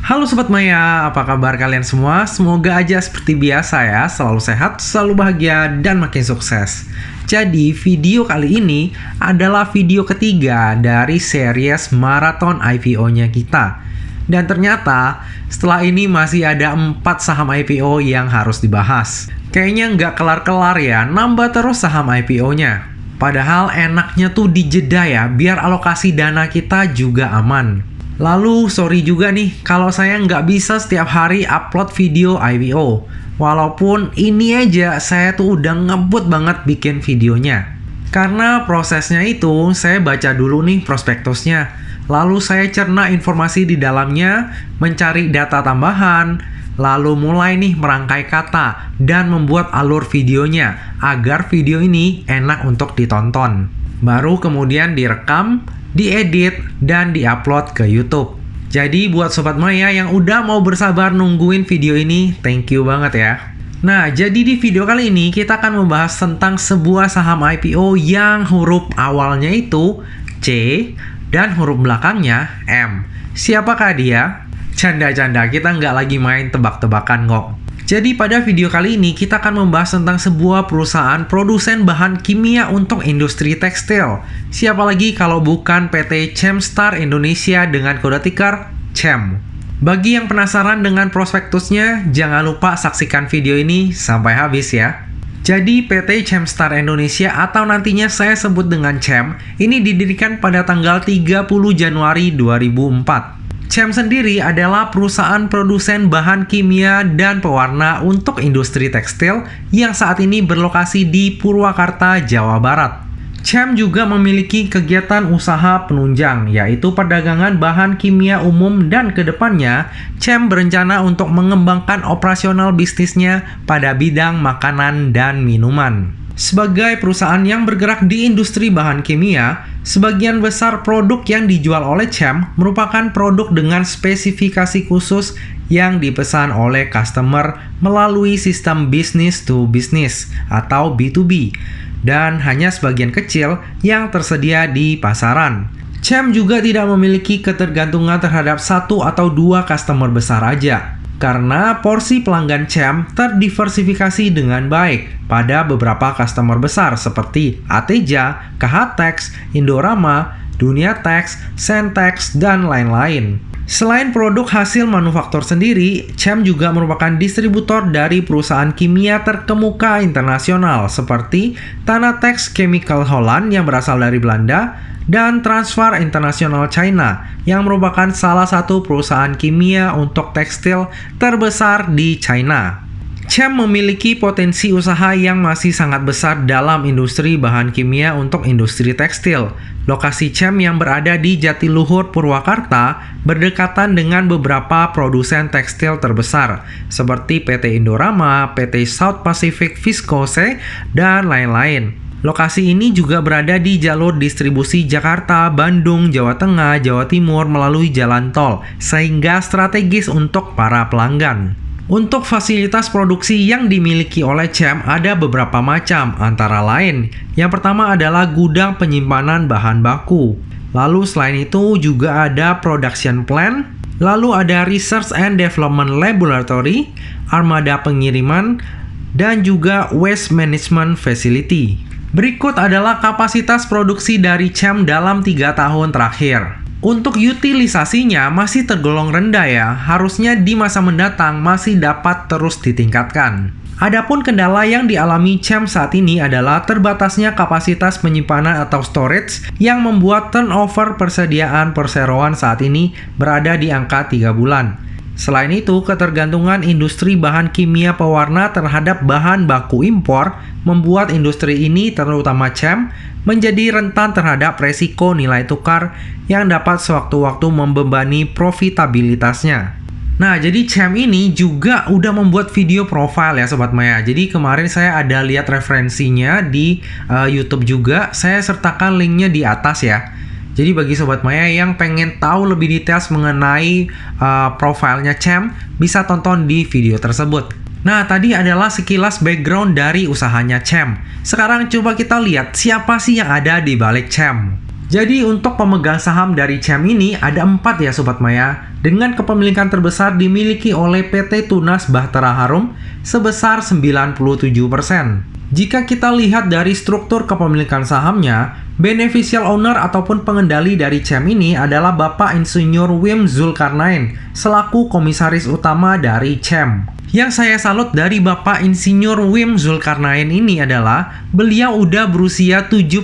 Halo Sobat Maya, apa kabar kalian semua? Semoga aja seperti biasa ya, selalu sehat, selalu bahagia, dan makin sukses. Jadi, video kali ini adalah video ketiga dari series Marathon IPO-nya kita. Dan ternyata, setelah ini masih ada 4 saham IPO yang harus dibahas. Kayaknya nggak kelar-kelar ya, nambah terus saham IPO-nya. Padahal enaknya tuh dijeda ya, biar alokasi dana kita juga aman. Lalu, sorry juga nih, kalau saya nggak bisa setiap hari upload video IPO. Walaupun ini aja saya tuh udah ngebut banget bikin videonya. Karena prosesnya itu, saya baca dulu nih prospektusnya. Lalu saya cerna informasi di dalamnya, mencari data tambahan, lalu mulai nih merangkai kata, dan membuat alur videonya, agar video ini enak untuk ditonton. Baru kemudian direkam, diedit, dan diupload ke YouTube. Jadi buat Sobat Maya yang udah mau bersabar nungguin video ini, thank you banget ya. Nah, jadi di video kali ini kita akan membahas tentang sebuah saham IPO yang huruf awalnya itu C dan huruf belakangnya M. Siapakah dia? Canda-canda, kita nggak lagi main tebak-tebakan kok. Jadi pada video kali ini kita akan membahas tentang sebuah perusahaan produsen bahan kimia untuk industri tekstil. Siapa lagi kalau bukan PT Chemstar Indonesia dengan kode ticker CHEM. Bagi yang penasaran dengan prospektusnya, jangan lupa saksikan video ini sampai habis ya. Jadi PT Chemstar Indonesia atau nantinya saya sebut dengan CHEM, ini didirikan pada tanggal 30 Januari 2004. CHEM sendiri adalah perusahaan produsen bahan kimia dan pewarna untuk industri tekstil yang saat ini berlokasi di Purwakarta, Jawa Barat. CHEM juga memiliki kegiatan usaha penunjang, yaitu perdagangan bahan kimia umum dan kedepannya, CHEM berencana untuk mengembangkan operasional bisnisnya pada bidang makanan dan minuman. Sebagai perusahaan yang bergerak di industri bahan kimia, sebagian besar produk yang dijual oleh CHEM merupakan produk dengan spesifikasi khusus yang dipesan oleh customer melalui sistem business to business atau B2B, dan hanya sebagian kecil yang tersedia di pasaran. CHEM juga tidak memiliki ketergantungan terhadap satu atau dua customer besar aja, karena porsi pelanggan CHEM terdiversifikasi dengan baik pada beberapa customer besar seperti Ateja, KH-Tex, Indorama, Dunia Tex, Sentex, dan lain-lain. Selain produk hasil manufaktur sendiri, CHEM juga merupakan distributor dari perusahaan kimia terkemuka internasional seperti Tanatex Chemical Holland yang berasal dari Belanda, dan Transvar International China yang merupakan salah satu perusahaan kimia untuk tekstil terbesar di China. CHEM memiliki potensi usaha yang masih sangat besar dalam industri bahan kimia untuk industri tekstil. Lokasi CHEM yang berada di Jatiluhur, Purwakarta berdekatan dengan beberapa produsen tekstil terbesar seperti PT Indorama, PT South Pacific Viscose, dan lain-lain. Lokasi ini juga berada di jalur distribusi Jakarta, Bandung, Jawa Tengah, Jawa Timur melalui jalan tol, sehingga strategis untuk para pelanggan. Untuk fasilitas produksi yang dimiliki oleh CHEM ada beberapa macam, antara lain, yang pertama adalah gudang penyimpanan bahan baku. Lalu selain itu juga ada production plant, lalu ada research and development laboratory, armada pengiriman, dan juga waste management facility. Berikut adalah kapasitas produksi dari CHEM dalam 3 tahun terakhir. Untuk utilisasinya masih tergolong rendah ya, harusnya di masa mendatang masih dapat terus ditingkatkan. Adapun kendala yang dialami CHEM saat ini adalah terbatasnya kapasitas penyimpanan atau storage yang membuat turnover persediaan perseroan saat ini berada di angka 3 bulan. Selain itu, ketergantungan industri bahan kimia pewarna terhadap bahan baku impor membuat industri ini, terutama CHEM, menjadi rentan terhadap resiko nilai tukar yang dapat sewaktu-waktu membebani profitabilitasnya. Nah, jadi CHEM ini juga udah membuat video profile ya Sobat Maya. Jadi kemarin saya ada lihat referensinya di YouTube juga, saya sertakan linknya di atas ya. Jadi bagi Sobat Maya yang pengen tahu lebih detail mengenai profilnya CHEM, bisa tonton di video tersebut. Nah, tadi adalah sekilas background dari usahanya CHEM. Sekarang coba kita lihat siapa sih yang ada di balik CHEM. Jadi untuk pemegang saham dari CEM ini ada 4 ya Sobat Maya, dengan kepemilikan terbesar dimiliki oleh PT Tunas Bahtera Harum sebesar 97%. Jika kita lihat dari struktur kepemilikan sahamnya, beneficial owner ataupun pengendali dari CEM ini adalah Bapak Insinyur Wim Zulkarnain selaku komisaris utama dari CEM. Yang saya salut dari Bapak Insinyur Wim Zulkarnain ini adalah beliau udah berusia 75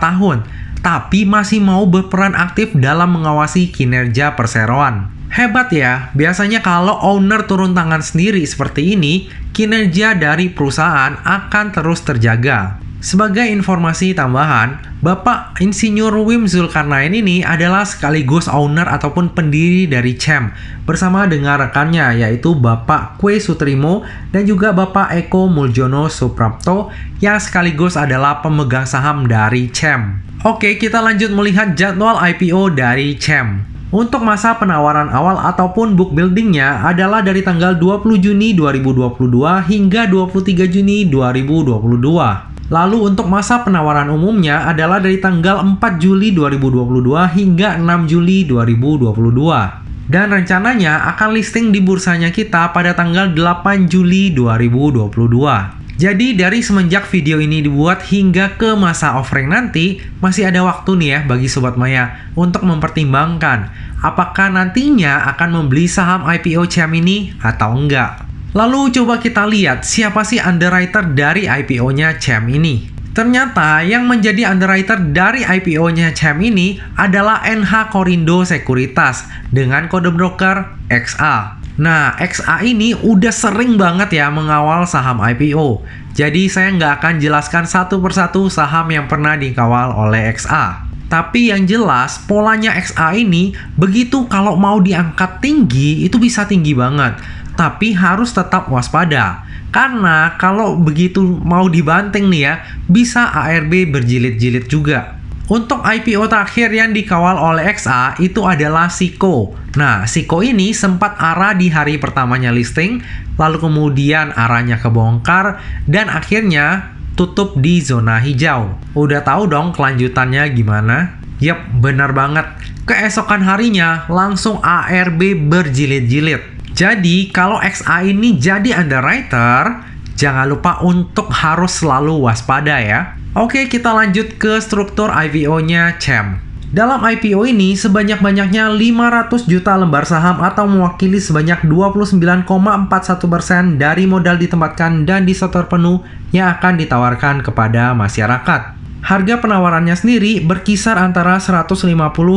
tahun, tapi masih mau berperan aktif dalam mengawasi kinerja perseroan. Hebat ya, biasanya kalau owner turun tangan sendiri seperti ini, kinerja dari perusahaan akan terus terjaga. Sebagai informasi tambahan, Bapak Insinyur Wim Zulkarnain ini adalah sekaligus owner ataupun pendiri dari CEM bersama dengan rekannya yaitu Bapak Kwe Sutrimo dan juga Bapak Eko Muljono Suprapto yang sekaligus adalah pemegang saham dari CEM. Oke, kita lanjut melihat jadwal IPO dari CEM. Untuk masa penawaran awal ataupun book buildingnya adalah dari tanggal 20 Juni 2022 hingga 23 Juni 2022. Lalu untuk masa penawaran umumnya adalah dari tanggal 4 Juli 2022 hingga 6 Juli 2022. Dan rencananya akan listing di bursanya kita pada tanggal 8 Juli 2022. Jadi dari semenjak video ini dibuat hingga ke masa offering nanti, masih ada waktu nih ya bagi Sobat Maya untuk mempertimbangkan apakah nantinya akan membeli saham IPO CEM ini atau enggak. Lalu coba kita lihat siapa sih underwriter dari IPO-nya CEM ini. Ternyata yang menjadi underwriter dari IPO-nya CEM ini adalah NH Korindo Sekuritas dengan kode broker XA. Nah, XA ini udah sering banget ya mengawal saham IPO. Jadi saya nggak akan jelaskan satu persatu saham yang pernah dikawal oleh XA. Tapi yang jelas polanya XA ini begitu kalau mau diangkat tinggi itu bisa tinggi banget. Tapi harus tetap waspada. Karena kalau begitu mau dibanting nih ya, bisa ARB berjilid-jilid juga. Untuk IPO terakhir yang dikawal oleh XA itu adalah Siko. Nah, Siko ini sempat arah di hari pertamanya listing, lalu kemudian arahnya kebongkar, dan akhirnya tutup di zona hijau. Udah tahu dong kelanjutannya gimana? Yap, benar banget. Keesokan harinya langsung ARB berjilid-jilid. Jadi, kalau XA ini jadi underwriter, jangan lupa untuk harus selalu waspada ya. Oke, kita lanjut ke struktur IPO-nya CEM. Dalam IPO ini, sebanyak-banyaknya 500 juta lembar saham atau mewakili sebanyak 29,41% dari modal ditempatkan dan disetor penuh yang akan ditawarkan kepada masyarakat. Harga penawarannya sendiri berkisar antara 150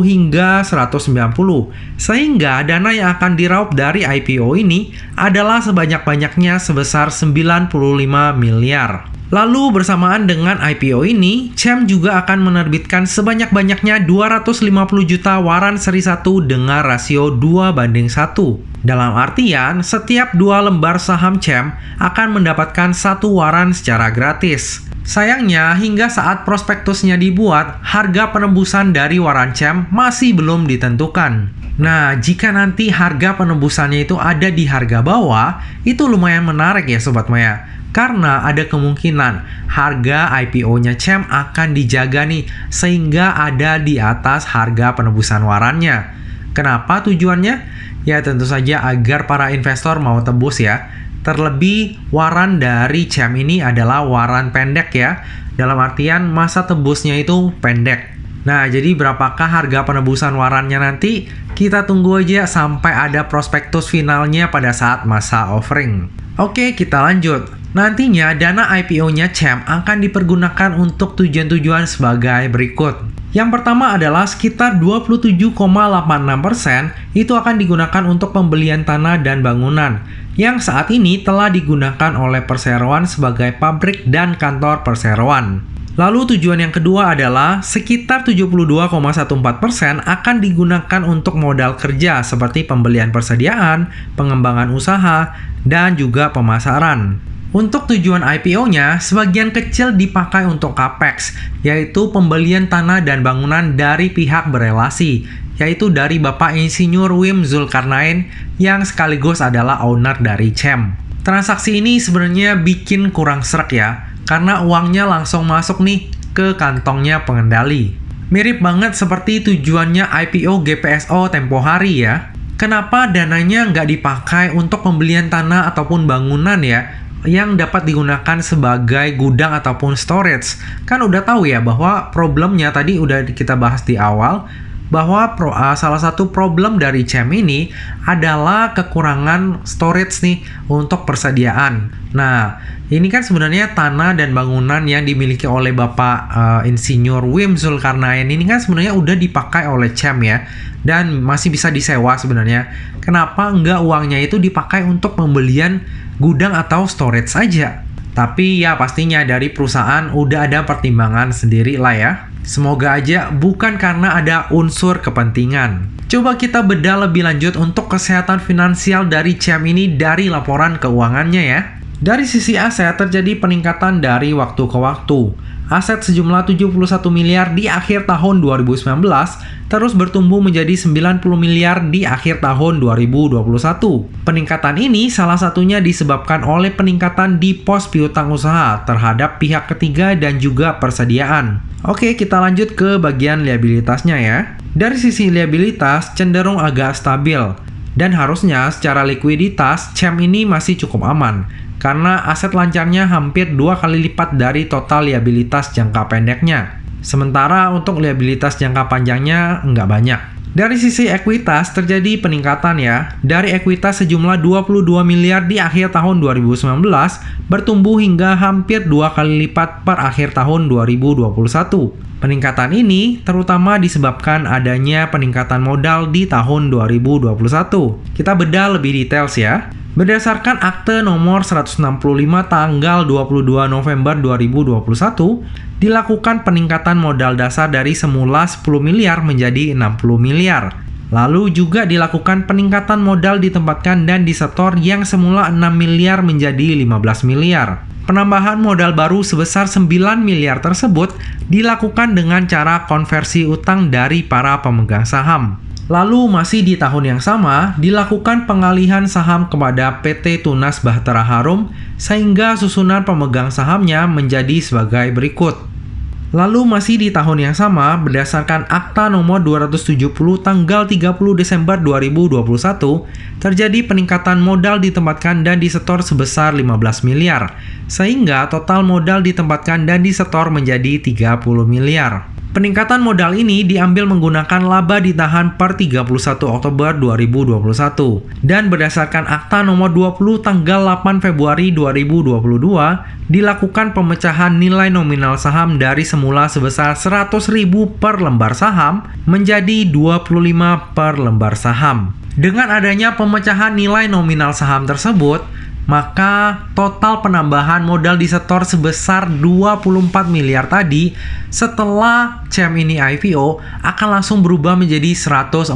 hingga 190, sehingga dana yang akan diraup dari IPO ini adalah sebanyak-banyaknya sebesar 95 miliar. Lalu bersamaan dengan IPO ini, CEM juga akan menerbitkan sebanyak-banyaknya 250 juta waran seri 1 dengan rasio 2:1. Dalam artian, setiap 2 lembar saham CEM akan mendapatkan 1 waran secara gratis. Sayangnya, hingga saat prospektusnya dibuat, harga penembusan dari waran CEM masih belum ditentukan. Nah, jika nanti harga penembusannya itu ada di harga bawah, itu lumayan menarik ya Sobat Maya. Karena ada kemungkinan harga IPO-nya CEM akan dijaga nih, sehingga ada di atas harga penembusan warannya. Kenapa tujuannya? Ya tentu saja agar para investor mau tebus ya. Terlebih waran dari CEM ini adalah waran pendek ya. Dalam artian masa tebusnya itu pendek. Nah, jadi berapakah harga penebusan warannya nanti? Kita tunggu aja sampai ada prospektus finalnya pada saat masa offering. Oke, kita lanjut. Nantinya dana IPO-nya CEM akan dipergunakan untuk tujuan-tujuan sebagai berikut. Yang pertama adalah sekitar 27,86% itu akan digunakan untuk pembelian tanah dan bangunan yang saat ini telah digunakan oleh perseroan sebagai pabrik dan kantor perseroan. Lalu tujuan yang kedua adalah sekitar 72,14% akan digunakan untuk modal kerja seperti pembelian persediaan, pengembangan usaha, dan juga pemasaran. Untuk tujuan IPO-nya, sebagian kecil dipakai untuk CAPEX, yaitu pembelian tanah dan bangunan dari pihak berelasi, yaitu dari Bapak Insinyur Wim Zulkarnain yang sekaligus adalah owner dari CEM. Transaksi ini sebenarnya bikin kurang srek ya, karena uangnya langsung masuk nih ke kantongnya pengendali. Mirip banget seperti tujuannya IPO GPSO tempo hari ya. Kenapa dananya nggak dipakai untuk pembelian tanah ataupun bangunan ya, yang dapat digunakan sebagai gudang ataupun storage? Kan udah tahu ya bahwa problemnya tadi udah kita bahas di awal, bahwa salah satu problem dari CEM ini adalah kekurangan storage nih untuk persediaan. Nah, ini kan sebenarnya tanah dan bangunan yang dimiliki oleh Bapak Insinyur Wim Zulkarnain ini kan sebenarnya udah dipakai oleh CEM ya, dan masih bisa disewa sebenarnya. Kenapa nggak uangnya itu dipakai untuk pembelian gudang atau storage saja? Tapi ya pastinya dari perusahaan udah ada pertimbangan sendiri lah ya. Semoga aja bukan karena ada unsur kepentingan. Coba kita bedah lebih lanjut untuk kesehatan finansial dari CEM ini dari laporan keuangannya ya. Dari sisi aset terjadi peningkatan dari waktu ke waktu. Aset sejumlah 71 miliar di akhir tahun 2019 terus bertumbuh menjadi 90 miliar di akhir tahun 2021. Peningkatan ini salah satunya disebabkan oleh peningkatan di pos piutang usaha terhadap pihak ketiga dan juga persediaan. Oke, kita lanjut ke bagian liabilitasnya ya. Dari sisi liabilitas cenderung agak stabil dan harusnya secara likuiditas CEM ini masih cukup aman, karena aset lancarnya hampir 2 kali lipat dari total liabilitas jangka pendeknya. Sementara untuk liabilitas jangka panjangnya nggak banyak. Dari sisi ekuitas terjadi peningkatan ya. Dari ekuitas sejumlah 22 miliar di akhir tahun 2019 bertumbuh hingga hampir 2 kali lipat per akhir tahun 2021. Peningkatan ini terutama disebabkan adanya peningkatan modal di tahun 2021. Kita bedah lebih details ya. Berdasarkan akte nomor 165 tanggal 22 November 2021, dilakukan peningkatan modal dasar dari semula 10 miliar menjadi 60 miliar. Lalu juga dilakukan peningkatan modal ditempatkan dan disetor yang semula 6 miliar menjadi 15 miliar. Penambahan modal baru sebesar 9 miliar tersebut dilakukan dengan cara konversi utang dari para pemegang saham. Lalu masih di tahun yang sama, dilakukan pengalihan saham kepada PT Tunas Bahtera Harum sehingga susunan pemegang sahamnya menjadi sebagai berikut. Lalu masih di tahun yang sama, berdasarkan Akta nomor 270 tanggal 30 Desember 2021, terjadi peningkatan modal ditempatkan dan disetor sebesar 15 miliar, sehingga total modal ditempatkan dan disetor menjadi 30 miliar. Peningkatan modal ini diambil menggunakan laba ditahan per 31 Oktober 2021 dan berdasarkan Akta nomor 20 tanggal 8 Februari 2022 dilakukan pemecahan nilai nominal saham dari semula sebesar 100.000 per lembar saham menjadi 25 per lembar saham. Dengan adanya pemecahan nilai nominal saham tersebut, maka total penambahan modal disetor sebesar 24 miliar tadi setelah CEM ini IPO akan langsung berubah menjadi 144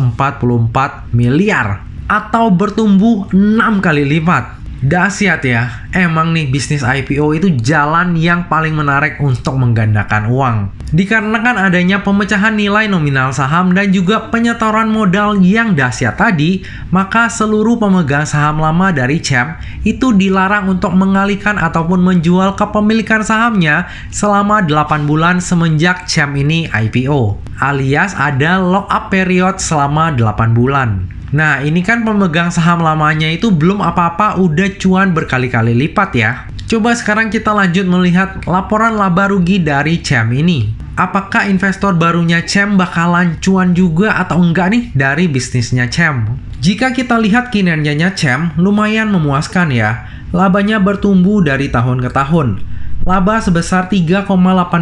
miliar atau bertumbuh 6 kali lipat. Dahsyat ya, emang nih bisnis IPO itu jalan yang paling menarik untuk menggandakan uang. Dikarenakan adanya pemecahan nilai nominal saham dan juga penyetoran modal yang dahsyat tadi, maka seluruh pemegang saham lama dari CEM itu dilarang untuk mengalihkan ataupun menjual kepemilikan sahamnya selama 8 bulan semenjak CEM ini IPO. Alias ada lock-up period selama 8 bulan. Nah, ini kan pemegang saham lamanya itu belum apa-apa udah cuan berkali-kali lipat ya. Coba sekarang kita lanjut melihat laporan laba rugi dari CEM ini. Apakah investor barunya CEM bakalan cuan juga atau enggak nih dari bisnisnya CEM? Jika kita lihat kinerjanya CEM, lumayan memuaskan ya. Labanya bertumbuh dari tahun ke tahun. Laba sebesar 3,8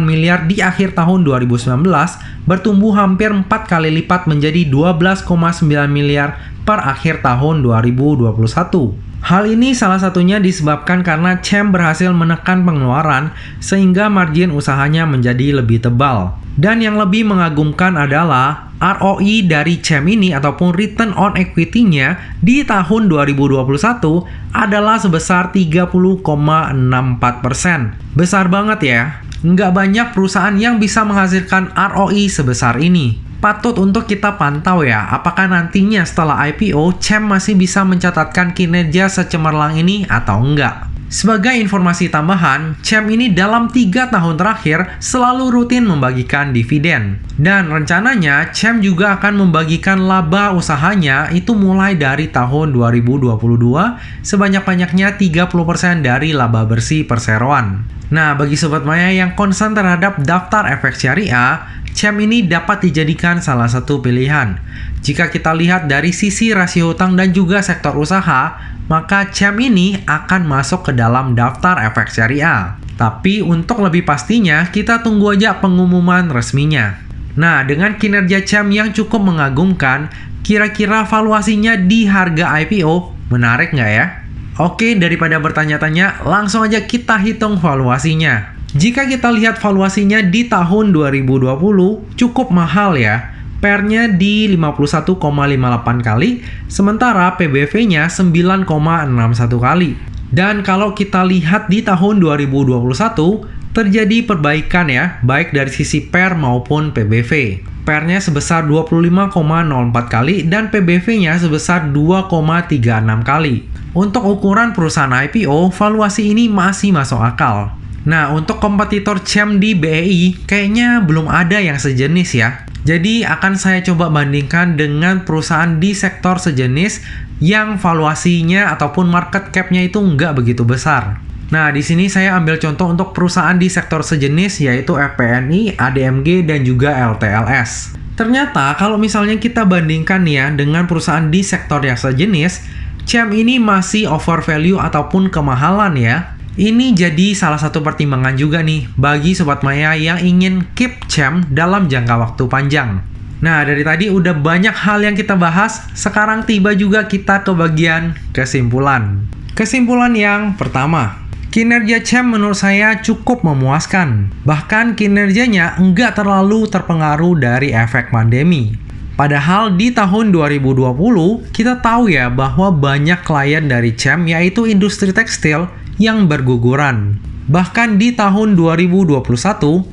miliar di akhir tahun 2019 bertumbuh hampir 4 kali lipat menjadi 12,9 miliar per akhir tahun 2021. Hal ini salah satunya disebabkan karena CEM berhasil menekan pengeluaran sehingga margin usahanya menjadi lebih tebal. Dan yang lebih mengagumkan adalah ROI dari CEM ini ataupun return on equity-nya di tahun 2021 adalah sebesar 30,64%. Besar banget ya. Nggak banyak perusahaan yang bisa menghasilkan ROI sebesar ini. Patut untuk kita pantau ya, apakah nantinya setelah IPO CEM masih bisa mencatatkan kinerja secemerlang ini atau enggak. Sebagai informasi tambahan, CEM ini dalam 3 tahun terakhir selalu rutin membagikan dividen. Dan rencananya CEM juga akan membagikan laba usahanya itu mulai dari tahun 2022 sebanyak-banyaknya 30% dari laba bersih perseroan. Nah, bagi Sobat Maya yang concern terhadap daftar efek syariah, CEM ini dapat dijadikan salah satu pilihan. Jika kita lihat dari sisi rasio hutang dan juga sektor usaha, maka CEM ini akan masuk ke dalam daftar efek syariah. Tapi untuk lebih pastinya, kita tunggu aja pengumuman resminya. Nah, dengan kinerja CEM yang cukup mengagumkan, kira-kira valuasinya di harga IPO menarik nggak ya? Oke, daripada bertanya-tanya, langsung aja kita hitung valuasinya. Jika kita lihat valuasinya di tahun 2020, cukup mahal ya. PER-nya di 51,58 kali, sementara PBV-nya 9,61 kali. Dan kalau kita lihat di tahun 2021, terjadi perbaikan ya, baik dari sisi PER maupun PBV. PER-nya sebesar 25,04 kali dan PBV-nya sebesar 2,36 kali. Untuk ukuran perusahaan IPO, valuasi ini masih masuk akal. Nah, untuk kompetitor CEM di BEI, kayaknya belum ada yang sejenis ya. Jadi, akan saya coba bandingkan dengan perusahaan di sektor sejenis yang valuasinya ataupun market cap-nya itu nggak begitu besar. Nah, di sini saya ambil contoh untuk perusahaan di sektor sejenis yaitu FPNI, ADMG, dan juga LTLS. Ternyata, kalau misalnya kita bandingkan ya dengan perusahaan di sektor yang sejenis, CEM ini masih over value ataupun kemahalan ya. Ini jadi salah satu pertimbangan juga nih bagi Sobat Maya yang ingin keep CEM dalam jangka waktu panjang. Nah, dari tadi udah banyak hal yang kita bahas, sekarang tiba juga kita ke bagian kesimpulan. Kesimpulan yang pertama, kinerja CEM menurut saya cukup memuaskan. Bahkan kinerjanya enggak terlalu terpengaruh dari efek pandemi. Padahal di tahun 2020, kita tahu ya bahwa banyak klien dari CEM yaitu industri tekstil yang berguguran. Bahkan di tahun 2021,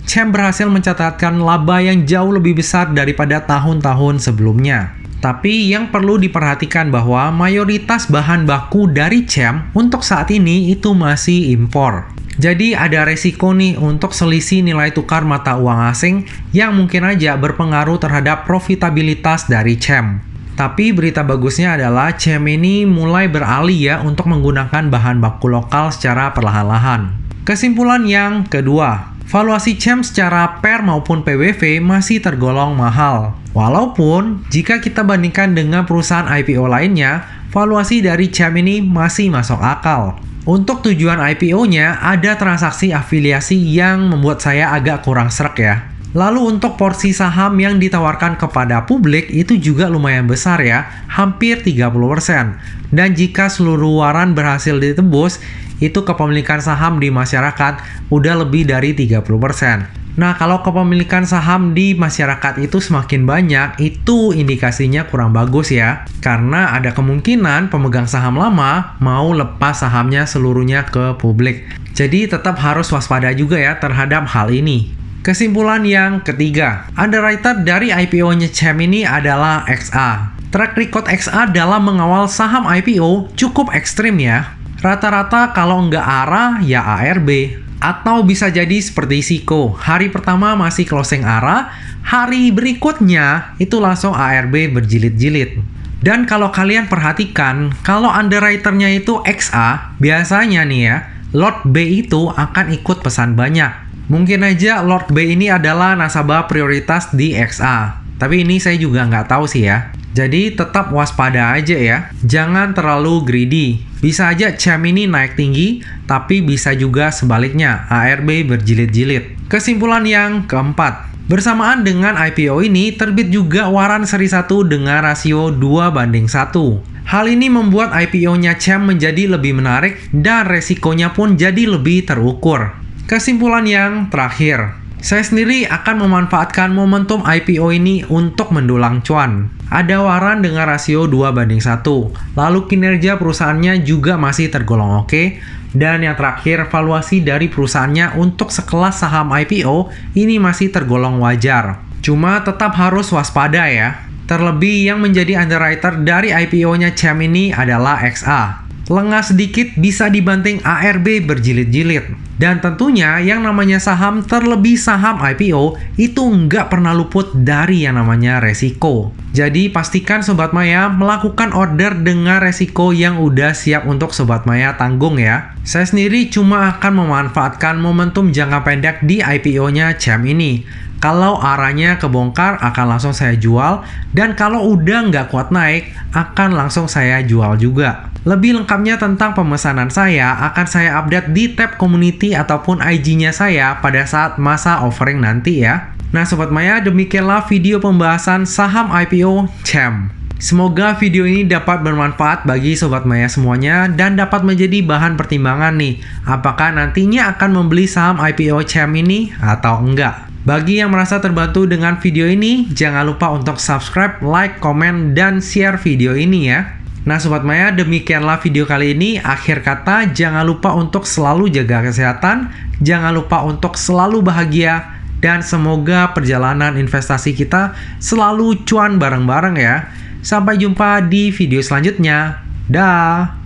CEM berhasil mencatatkan laba yang jauh lebih besar daripada tahun-tahun sebelumnya. Tapi yang perlu diperhatikan bahwa mayoritas bahan baku dari CEM untuk saat ini itu masih impor. Jadi ada resiko nih untuk selisih nilai tukar mata uang asing yang mungkin aja berpengaruh terhadap profitabilitas dari CEM. Tapi berita bagusnya adalah CEM ini mulai beralih ya untuk menggunakan bahan baku lokal secara perlahan-lahan. Kesimpulan yang kedua, valuasi CEM secara PER maupun PBV masih tergolong mahal. Walaupun jika kita bandingkan dengan perusahaan IPO lainnya, valuasi dari CEM ini masih masuk akal. Untuk tujuan IPO-nya, ada transaksi afiliasi yang membuat saya agak kurang srek ya. Lalu untuk porsi saham yang ditawarkan kepada publik itu juga lumayan besar ya, hampir 30%. Dan jika seluruh waran berhasil ditebus, itu kepemilikan saham di masyarakat udah lebih dari 30%. Nah, kalau kepemilikan saham di masyarakat itu semakin banyak, itu indikasinya kurang bagus ya. Karena ada kemungkinan pemegang saham lama mau lepas sahamnya seluruhnya ke publik. Jadi tetap harus waspada juga ya terhadap hal ini. Kesimpulan yang ketiga, underwriter dari IPO-nya CEM ini adalah XA. Track record XA dalam mengawal saham IPO cukup ekstrim ya. Rata-rata kalau nggak ARA, ya ARB. Atau bisa jadi seperti SIKO, hari pertama masih closing ARA, hari berikutnya itu langsung ARB berjilid-jilid. Dan kalau kalian perhatikan, kalau underwriternya itu XA, biasanya nih ya, Lot B itu akan ikut pesan banyak. Mungkin aja Lord B ini adalah nasabah prioritas di XA. Tapi ini saya juga nggak tahu sih ya. Jadi tetap waspada aja ya. Jangan terlalu greedy. Bisa aja CEM ini naik tinggi, tapi bisa juga sebaliknya, ARB berjilid-jilid. Kesimpulan yang keempat. Bersamaan dengan IPO ini, terbit juga waran seri 1 dengan rasio 2:1. Hal ini membuat IPO-nya CEM menjadi lebih menarik dan resikonya pun jadi lebih terukur. Kesimpulan yang terakhir, saya sendiri akan memanfaatkan momentum IPO ini untuk mendulang cuan. Ada waran dengan rasio 2:1, lalu kinerja perusahaannya juga masih tergolong oke. Dan yang terakhir, valuasi dari perusahaannya untuk sekelas saham IPO ini masih tergolong wajar. Cuma tetap harus waspada ya. Terlebih yang menjadi underwriter dari IPO-nya CEM ini adalah XA. Lengah sedikit bisa dibanting ARB berjilid-jilid. Dan tentunya yang namanya saham, terlebih saham IPO, itu nggak pernah luput dari yang namanya resiko. Jadi pastikan Sobat Maya melakukan order dengan resiko yang udah siap untuk Sobat Maya tanggung ya. Saya sendiri cuma akan memanfaatkan momentum jangka pendek di IPO-nya CHAM ini. Kalau arahnya kebongkar akan langsung saya jual, dan kalau udah nggak kuat naik akan langsung saya jual juga. Lebih lengkapnya tentang pemesanan saya akan saya update di tab community ataupun IG-nya saya pada saat masa offering nanti ya. Nah Sobat Maya, demikianlah video pembahasan saham IPO CHAM. Semoga video ini dapat bermanfaat bagi Sobat Maya semuanya dan dapat menjadi bahan pertimbangan nih, apakah nantinya akan membeli saham IPO CHAM ini atau enggak. Bagi yang merasa terbantu dengan video ini, jangan lupa untuk subscribe, like, komen, dan share video ini ya. Nah Sobat Maya, demikianlah video kali ini. Akhir kata, jangan lupa untuk selalu jaga kesehatan, jangan lupa untuk selalu bahagia, dan semoga perjalanan investasi kita selalu cuan bareng-bareng ya. Sampai jumpa di video selanjutnya. Dah.